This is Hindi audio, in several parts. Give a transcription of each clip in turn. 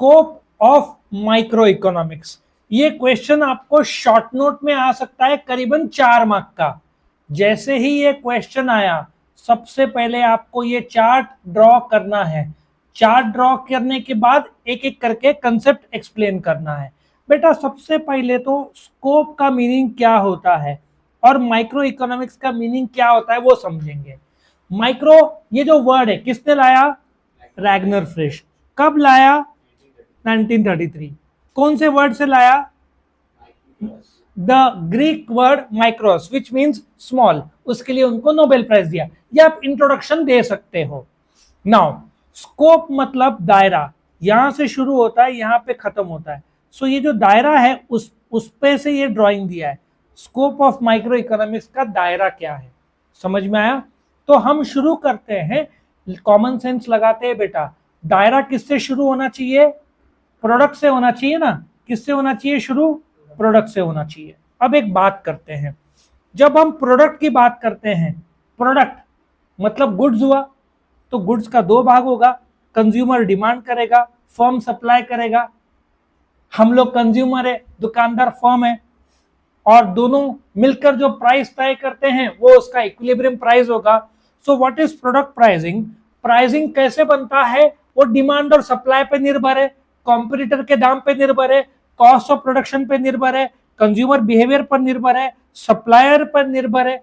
Scope of micro economics. ये क्वेश्चन आपको शॉर्ट नोट में आ सकता है करीबन 4 मार्क का। जैसे ही ये क्वेश्चन आया, सबसे पहले आपको ये चार्ट ड्रॉ करना है। चार्ट ड्रॉ करने के बाद एक एक करके कंसेप्ट एक्सप्लेन करना है। बेटा सबसे पहले तो स्कोप का मीनिंग क्या होता है और माइक्रो इकोनॉमिक्स का मीनिंग क्या होता है वो समझेंगे। माइक्रो, ये जो वर्ड है किसने लाया? रैग्नर फ्रिश। कब लाया? 1933। कौन से वर्ड से लाया? The Greek word micros which means small. उसके लिए उनको नोबेल प्राइज दिया। ये आप इंट्रोडक्शन दे सकते हो। नाउ स्कोप मतलब दायरा, यहां से शुरू होता है यहां पे खत्म होता है। सो ये जो दायरा है उस पे से ये ड्राइंग दिया है। स्कोप ऑफ माइक्रो इकोनॉमिक्स का दायरा क्या है, समझ में आया? तो हम शुरू करते हैं, कॉमन सेंस लगाते हैं बेटा। दायरा किससे शुरू होना चाहिए? प्रोडक्ट से होना चाहिए ना। किससे होना चाहिए शुरू? प्रोडक्ट से होना चाहिए। अब एक बात करते हैं, जब हम प्रोडक्ट की बात करते हैं, प्रोडक्ट मतलब गुड्स हुआ, तो गुड्स का 2 भाग होगा। कंज्यूमर डिमांड करेगा, फर्म सप्लाई करेगा। हम लोग कंज्यूमर है, दुकानदार फर्म है, और दोनों मिलकर जो प्राइस तय करते हैं वो उसका इक्विलिब्रियम प्राइस होगा। So what is product pricing? Pricing कैसे बनता है? वो डिमांड और सप्लाई पे निर्भर है, कॉम्पिटिटर के दाम पे निर्भर है, कॉस्ट ऑफ प्रोडक्शन पे निर्भर है, कंज्यूमर बिहेवियर पर निर्भर है, सप्लायर पर निर्भर है।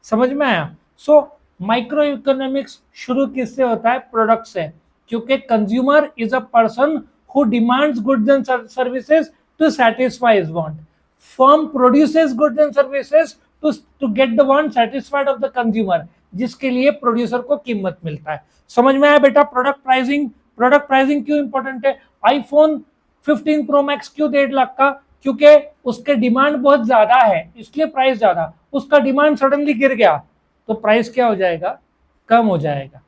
समझ में आया? सो माइक्रो इकोनॉमिक्स शुरू किससे होता है? प्रोडक्ट से, क्योंकि consumer is a person who demands goods and services to satisfy his want. Firm produces goods and services to get the want satisfied of the consumer, जिसके लिए प्रोड्यूसर को कीमत मिलता है। समझ में आया बेटा? Product pricing. प्रोडक्ट प्राइसिंग क्यों इंपॉर्टेंट है? आईफोन 15 प्रो मैक्स क्यों 1.5 लाख का? क्योंकि उसके डिमांड बहुत ज्यादा है, इसलिए प्राइस ज्यादा। उसका डिमांड सडनली गिर गया तो प्राइस क्या हो जाएगा? कम हो जाएगा।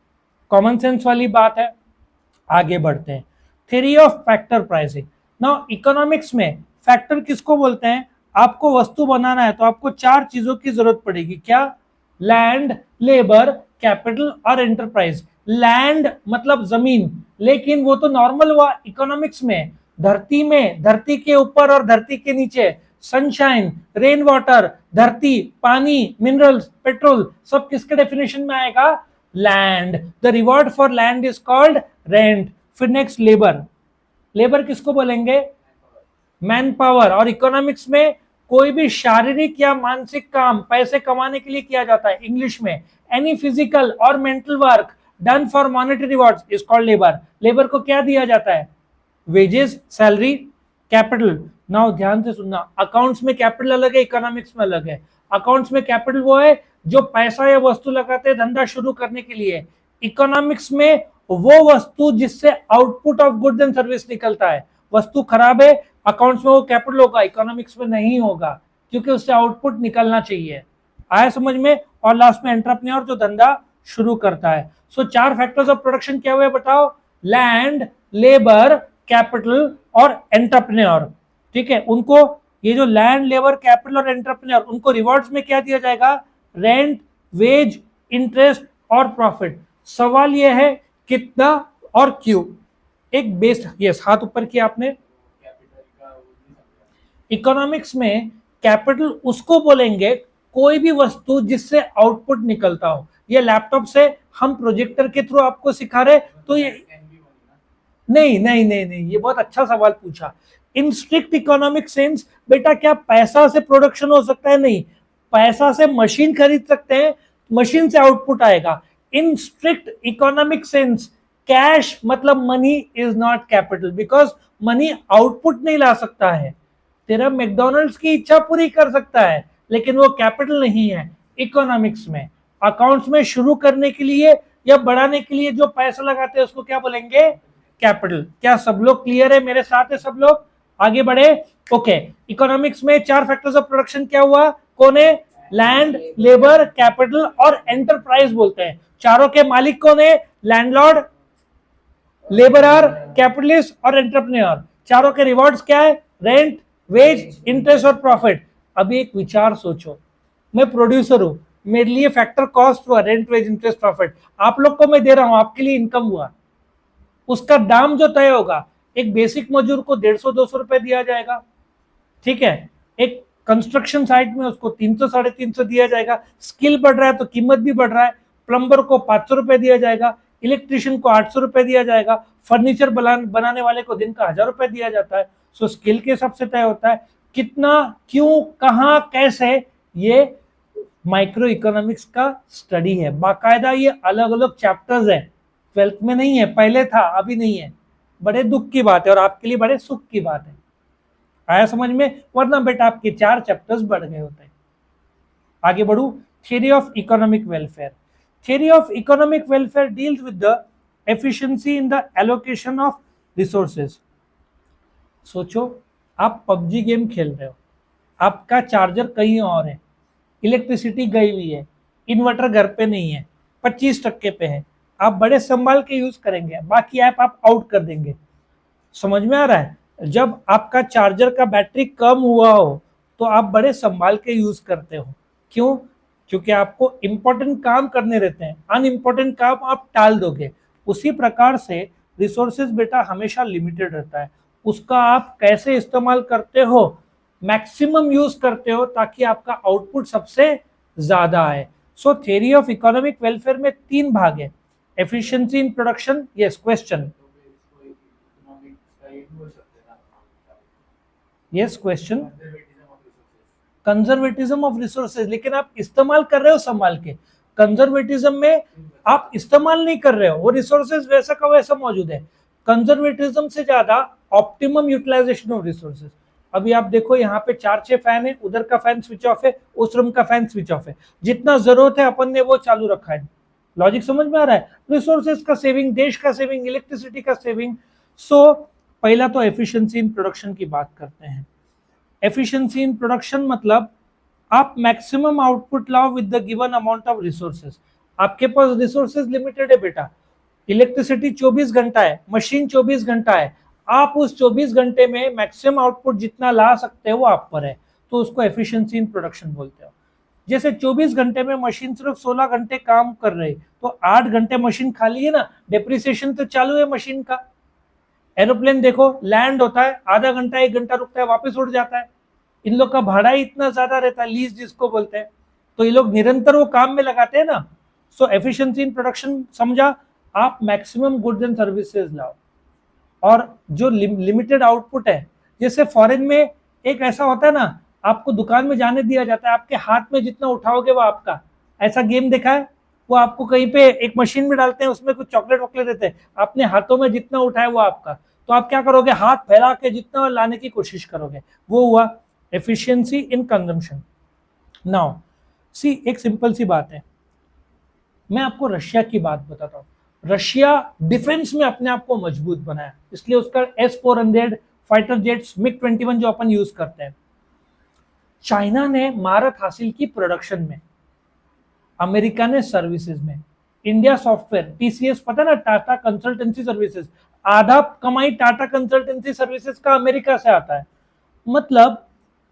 कॉमन सेंस वाली बात है। आगे बढ़ते हैं। Theory of factor pricing. Now economics में फैक्टर किसको बोलते हैं? आपको वस्तु बनाना है तो आपको 4 चीजों की जरूरत पड़ेगी। क्या? लैंड, लेबर, कैपिटल और एंटरप्राइज। लैंड मतलब जमीन, लेकिन वो तो नॉर्मल हुआ इकोनॉमिक्स में। धरती में, धरती के ऊपर और धरती के नीचे, सनशाइन, रेन वाटर, धरती, पानी, मिनरल्स, पेट्रोल, सब किसके डेफिनेशन में आएगा? Land. The reward for land is called rent. फिर नेक्स्ट लेबर। लेबर किसको बोलेंगे? Man power. और इकोनॉमिक्स में कोई भी शारीरिक या मानसिक काम पैसे कमाने के लिए किया जाता है। इंग्लिश में एनी फिजिकल और mental work done for monetary rewards is called labour. Labour को क्या दिया जाता है? Wages, salary, capital. नाउ ध्यान से सुनना, अकाउंट्स में कैपिटल अलग है, इकोनॉमिक्स में अलग है। अकाउंट्स में कैपिटल वो है जो पैसा या वस्तु लगाते हैं धंधा शुरू करने के लिए। इकोनॉमिक्स में वो वस्तु जिससे output of goods and service निकलता है। वस्तु खराब है, अकाउंट्स में वो कैपिटल होगा, इकोनॉमिक्स में नहीं होगा, क्योंकि उससे आउटपुट निकलना चाहिए। आया समझ में? और लास्ट में एंटरप्रेन्योर जो धंधा शुरू करता है। सो 4 फैक्टर्स ऑफ प्रोडक्शन क्या हुए बताओ? लैंड, लेबर, कैपिटल और एंटरप्रेन्योर। ठीक है, उनको ये जो लैंड, लेबर, कैपिटल और एंटरप्रेन्योर, उनको रिवॉर्ड्स में क्या दिया जाएगा? रेंट, वेज, इंटरेस्ट और प्रॉफिट। सवाल यह है कितना और क्यों। एक बेस्ड, यस हाथ ऊपर किया आपने। इकोनॉमिक्स में कैपिटल उसको बोलेंगे कोई भी वस्तु जिससे आउटपुट निकलता हो। ये लैपटॉप से हम प्रोजेक्टर के थ्रू आपको सिखा रहे तो ये नहीं नहीं नहीं नहीं, ये बहुत अच्छा सवाल पूछा। इन स्ट्रिक्ट इकोनॉमिक सेंस बेटा, क्या पैसा से प्रोडक्शन हो सकता है? नहीं। पैसा से मशीन खरीद सकते हैं, मशीन से आउटपुट आएगा। इन स्ट्रिक्ट इकोनॉमिक सेंस कैश मतलब money is not capital, because money output नहीं ला सकता है। तेरा मैकडॉनल्ड्स की इच्छा पूरी कर सकता है, लेकिन वो कैपिटल नहीं है इकोनॉमिक्स में। अकाउंट्स में शुरू करने के लिए या बढ़ाने के लिए जो पैसा लगाते हैं उसको क्या बोलेंगे? कैपिटल। क्या सब लोग क्लियर है? मेरे साथ है सब लोग? आगे बढ़े। ओके, इकोनॉमिक्स में 4 फैक्टर्स ऑफ प्रोडक्शन क्या हुआ? कौन है? लैंड, लेबर, कैपिटल और एंटरप्राइज बोलते हैं। चारों के मालिक कौन है? लैंडलॉर्ड, लेबरर, कैपिटलिस्ट और एंटरप्रेन्योर। चारों के रिवॉर्ड्स क्या है? रेंट, वेज, इंटरेस्ट और प्रॉफिट। अभी एक विचार सोचो, मैं प्रोड्यूसर हूं, मेरे लिए फैक्टर कॉस्ट हुआ, रेंट, वेज, इंटरेस्ट, प्रॉफिट। आप लोग को मैं दे रहा हूं, आपके लिए इनकम हुआ। उसका दाम जो तय होगा, एक बेसिक मजदूर को 150-200 रुपए दिया जाएगा, ठीक है। एक कंस्ट्रक्शन साइट में उसको 300-350 दिया जाएगा। स्किल बढ़ रहा है तो कीमत भी बढ़ रहा है। प्लम्बर को 500 रुपए दिया जाएगा, इलेक्ट्रिशियन को 800 रुपए दिया जाएगा, फर्नीचर बनाने वाले को दिन का 1000 रुपए दिया जाता है। सो स्किल के हिसाब से तय होता है कितना, क्यों, कहां, कैसे। ये माइक्रो इकोनॉमिक्स का स्टडी है, बाकायदा ये अलग अलग चैप्टर्स है। 12th में नहीं है, पहले था, अभी नहीं है। बड़े दुख की बात है और आपके लिए बड़े सुख की बात है। आया समझ में? वरना बेटा आपके 4 चैप्टर्स बढ़ गए होते हैं। आगे बढ़ू। Theory of economic welfare. Theory of economic welfare deals with the efficiency in the allocation of resources. सोचो, आप पबजी गेम खेल रहे हो, आपका चार्जर कहीं और है, इलेक्ट्रिसिटी गई हुई है, इन्वर्टर घर पे नहीं है, 25% पे है, आप बड़े संभाल के यूज करेंगे, बाकी ऐप आप आउट कर देंगे। समझ में आ रहा है? जब आपका चार्जर का बैटरी कम हुआ हो तो आप बड़े संभाल के यूज करते हो। क्यों? क्योंकि आपको इंपॉर्टेंट काम करने रहते हैं, अनइम्पोर्टेंट काम आप टाल दोगे। उसी प्रकार से रिसोर्सेज बेटा हमेशा लिमिटेड रहता है, उसका आप कैसे इस्तेमाल करते हो, मैक्सिमम यूज करते हो ताकि आपका आउटपुट सबसे ज्यादा आए। सो थ्योरी ऑफ इकोनॉमिक वेलफेयर में 3 भाग है। Efficiency in production, yes question, yes question, conservatism of resources. लेकिन आप इस्तेमाल कर रहे हो संभाल के। कंजर्वेटिज्म में आप इस्तेमाल नहीं कर रहे हो, वो रिसोर्सेज वैसा का वैसा मौजूद है। कंजर्वेटिज्म से ज्यादा ऑप्टिमम यूटिलाइजेशन ऑफ रिसोर्सेज। अभी आप देखो, यहाँ पे 4-6 फैन है, उधर का फैन स्विच ऑफ है, उस रूम का फैन स्विच ऑफ है, जितना जरूरत है अपन ने वो चालू रखा है। लॉजिक समझ में आ रहा है? रिसोर्सेज का सेविंग, देश का सेविंग, इलेक्ट्रिसिटी का सेविंग। सो पहला तो एफिशिएंसी इन प्रोडक्शन की बात करते हैं। एफिशिएंसी इन प्रोडक्शन मतलब आप मैक्सिमम आउटपुट लाओ with the given amount of resources. आपके पास रिसोर्सेज लिमिटेड है बेटा, इलेक्ट्रिसिटी 24 घंटा है, मशीन 24 घंटा है, आप उस 24 घंटे में मैक्सिमम आउटपुट जितना ला सकते हो वो आप पर है, तो उसको एफिशिएंसी इन प्रोडक्शन बोलते हो। जैसे 24 घंटे में मशीन सिर्फ 16 घंटे काम कर रही, तो 8 घंटे मशीन खाली है ना, डेप्रिसिएशन तो चालू है मशीन का। एरोप्लेन देखो, लैंड होता है, आधा घंटा 1 घंटा रुकता है, वापस उड़ जाता है। इन लोग का भाड़ा ही इतना ज्यादा रहता है, लीज जिसको बोलते हैं, तो ये लोग निरंतर वो काम में लगाते हैं ना। सो एफिशिएंसी इन प्रोडक्शन समझा, आप मैक्सिमम गुड्स एंड सर्विसेज लाओ और जो लिमिटेड आउटपुट है। जैसे फॉरेन में एक ऐसा होता है ना, आपको दुकान में जाने दिया जाता है, आपके हाथ में जितना उठाओगे वो आपका। ऐसा गेम देखा है? वो आपको कहीं पे एक मशीन में डालते हैं, उसमें कुछ चॉकलेट वॉकलेट रहते हैं, अपने हाथों में जितना उठाए वो आपका। तो आप क्या करोगे? हाथ फैला के जितना लाने की कोशिश करोगे। वो हुआ efficiency in consumption. Now see, एक सिंपल सी बात है, मैं आपको रशिया की बात बताता हूँ। रशिया डिफेंस में अपने आप को मजबूत बनाया, इसलिए उसका S-400 फाइटर जेट्स, MiG-21 जो अपन यूज करते हैं। चाइना ने महारत हासिल की प्रोडक्शन में, अमेरिका ने सर्विसेज में। इंडिया सॉफ्टवेयर, TCS पता ना, टाटा कंसल्टेंसी सर्विसेज, आधा कमाई टाटा कंसल्टेंसी सर्विसेज का अमेरिका से आता है। मतलब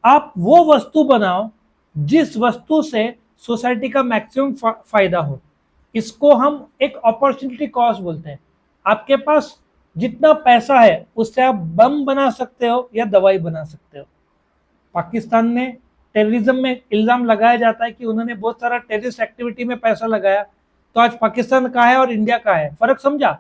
आप वो वस्तु बनाओ जिस वस्तु से सोसाइटी का मैक्सिमम फायदा हो, इसको हम एक अपॉर्चुनिटी कॉस्ट बोलते हैं। आपके पास जितना पैसा है उससे आप बम बना सकते हो या दवाई बना सकते हो। पाकिस्तान ने टेररिज्म में इल्जाम लगाया जाता है कि उन्होंने बहुत सारा टेररिस्ट एक्टिविटी में पैसा लगाया, तो आज पाकिस्तान का है और इंडिया का है, फर्क समझा?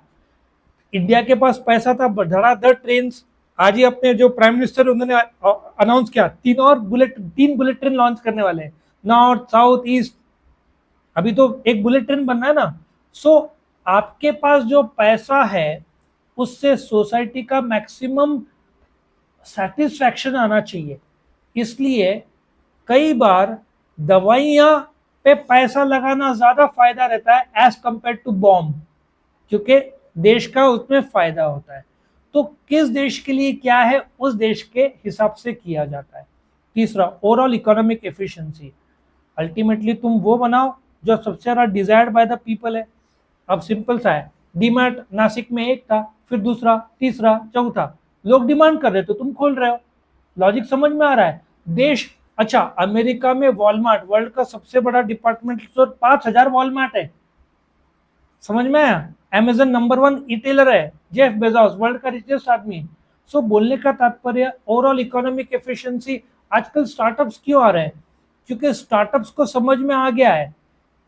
इंडिया के पास पैसा था, धड़ाधड़ ट्रेन, आज ही अपने जो प्राइम मिनिस्टर उन्होंने अनाउंस किया 3 बुलेट ट्रेन लॉन्च करने वाले हैं, नॉर्थ साउथ ईस्ट। अभी तो एक बुलेट ट्रेन बनना है ना। सो आपके पास जो पैसा है उससे सोसाइटी का मैक्सिमम सेटिस्फैक्शन आना चाहिए। इसलिए कई बार दवाइयां पे पैसा लगाना ज्यादा फायदा रहता है एज कंपेयर टू बॉम्ब, क्योंकि देश का उसमें फायदा होता है। तो किस देश के लिए क्या है उस देश के हिसाब से किया जाता है। तीसरा, ओवरऑल इकोनॉमिक एफिशिएंसी। अल्टीमेटली तुम वो बनाओ जो सबसे ज्यादा डिजायर्ड बाय द पीपल है। अब सिंपल सा है, डीमार्ट नासिक में एक था, फिर दूसरा, तीसरा, चौथा, लोग डिमांड कर रहे तो तुम खोल रहे हो। लॉजिक समझ में आ रहा है? देश, अच्छा अमेरिका में वॉलमार्ट, वर्ल्ड का सबसे बड़ा डिपार्टमेंटल स्टोर, 5000 वॉलमार्ट है। समझ में आया? अमेजन नंबर 1 ई-टेलर है, जेफ बेजोस वर्ल्ड का रिचेस्ट आदमी। सो बोलने का तात्पर्य ओवरऑल इकोनॉमिक एफिशिएंसी। आजकल स्टार्टअप्स क्यों आ रहे हैं? क्योंकि स्टार्टअप्स को समझ में आ गया है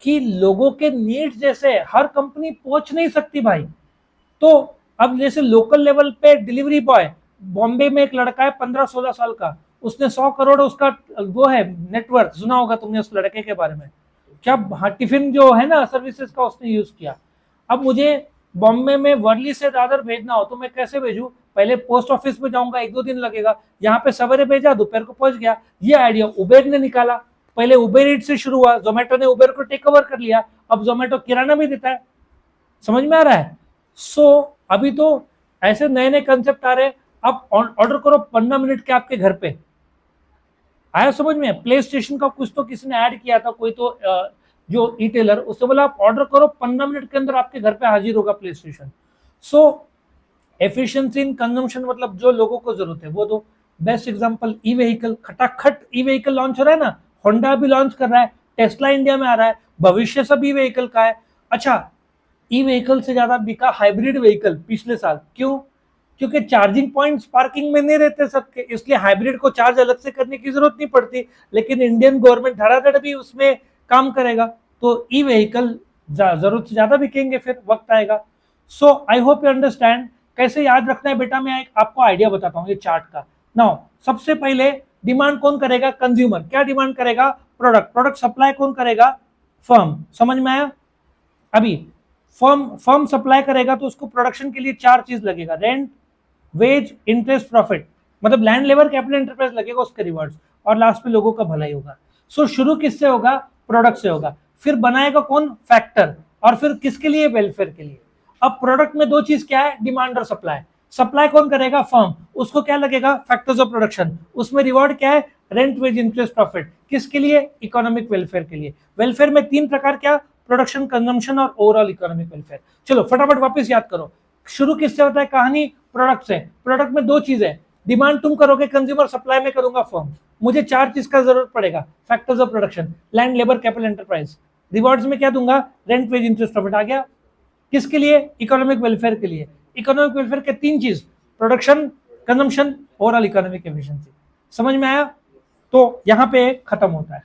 कि लोगों के नीड्स जैसे हर कंपनी पहुंच नहीं सकती भाई। तो अब जैसे लोकल लेवल पे डिलीवरी बॉय, बॉम्बे में एक लड़का है 15-16 साल का, उसने 100 करोड़ उसका वो है नेटवर्क, सुना होगा तुमने उस लड़के के बारे में। क्या हाँ, टिफिन जो है ना सर्विसेज का उसने यूज किया। अब मुझे बॉम्बे में वर्ली से दादर भेजना हो तो मैं कैसे भेजूं? पहले पोस्ट ऑफिस में जाऊंगा, 1-2 दिन लगेगा। यहाँ पे सवेरे भेजा, दोपहर को पहुंच गया। ये आइडिया उबेर ने निकाला। पहले उबेर ईट से शुरू हुआ, जोमेटो ने उबेर को टेक ओवर कर लिया। अब जोमेटो किराना भी देता है। समझ में आ रहा है? अभी तो ऐसे नए नए कंसेप्ट आ रहे हैं। आप ऑर्डर करो 15 मिनट के आपके घर पे। आया समझ में? प्ले स्टेशन का कुछ तो किसी ने ऐड किया था, कोई तो जो ई टेलर, उससे बोला आप ऑर्डर करो 15 मिनट के अंदर आपके घर पे हाजिर होगा play station. So efficiency in consumption, मतलब जो लोगों को जरूरत है वो दो। Best example e vehicle, खटाखट e vehicle launch हो रहा है ना, होंडा भी लॉन्च कर रहा है, टेस्ला इंडिया में आ रहा है, भविष्य सब ई व्हीकल का है। अच्छा, ई व्हीकल से ज्यादा बिका हाइब्रिड व्हीकल पिछले साल। क्यों? क्योंकि चार्जिंग पॉइंट्स पार्किंग में नहीं रहते सबके, इसलिए हाइब्रिड को चार्ज अलग से करने की जरूरत नहीं पड़ती। लेकिन इंडियन गवर्नमेंट धड़ाधड़ भी उसमें काम करेगा, तो ई व्हीकल जरूरत से ज्यादा बिकेंगे, फिर वक्त आएगा। सो आई होप यू अंडरस्टैंड। कैसे याद रखना है बेटा, मैं आपको आइडिया बताता हूँ ये चार्ट का। नाउ सबसे पहले डिमांड कौन करेगा? कंज्यूमर। क्या डिमांड करेगा? प्रोडक्ट। प्रोडक्ट सप्लाई कौन करेगा? फर्म। समझ में आया? अभी फर्म सप्लाई करेगा तो उसको प्रोडक्शन के लिए 4 चीज लगेगा: रेंट, वेज, इंटरेस्ट, प्रॉफिट। मतलब लैंड, लेबर, कैपिटल, एंटरप्राइज लगेगा, उसके रिवॉर्ड्स, और लास्ट में लोगों का भलाई होगा। शुरू किससे होगा? प्रोडक्ट से होगा। फिर बनाएगा कौन? फैक्टर। और फिर किसके लिए? वेलफेयर के लिए। अब प्रोडक्ट में 2 चीज क्या है? डिमांड और सप्लाई। सप्लाई कौन करेगा? फर्म। उसको क्या लगेगा? Factors of production. उसमें रिवॉर्ड क्या है? Rent, wage, interest, profit. किसके लिए? इकोनॉमिक वेलफेयर के लिए। वेलफेयर में 3 प्रकार, क्या? प्रोडक्शन, कंजम्पशन और ओवरऑल इकोनॉमिक वेलफेयर। चलो फटाफट वापस याद करो। शुरू किससे होता है? कहानी प्रोडक्ट से। प्रोडक्ट में 2 चीजें, डिमांड तुम करोगे कंज्यूमर, सप्लाई में करूंगा फर्म। मुझे 4 चीज का जरूरत पड़ेगा: factors of production, land, labour, capital, enterprise. Rewards में क्या दूंगा? Rent, wage, interest, profit. आ गया। किसके लिए? इकोनॉमिक वेलफेयर के लिए। इकोनॉमिक वेलफेयर के 3 चीज: production, consumption, overall economic efficiency. समझ में आया? तो यहां पे खत्म होता है।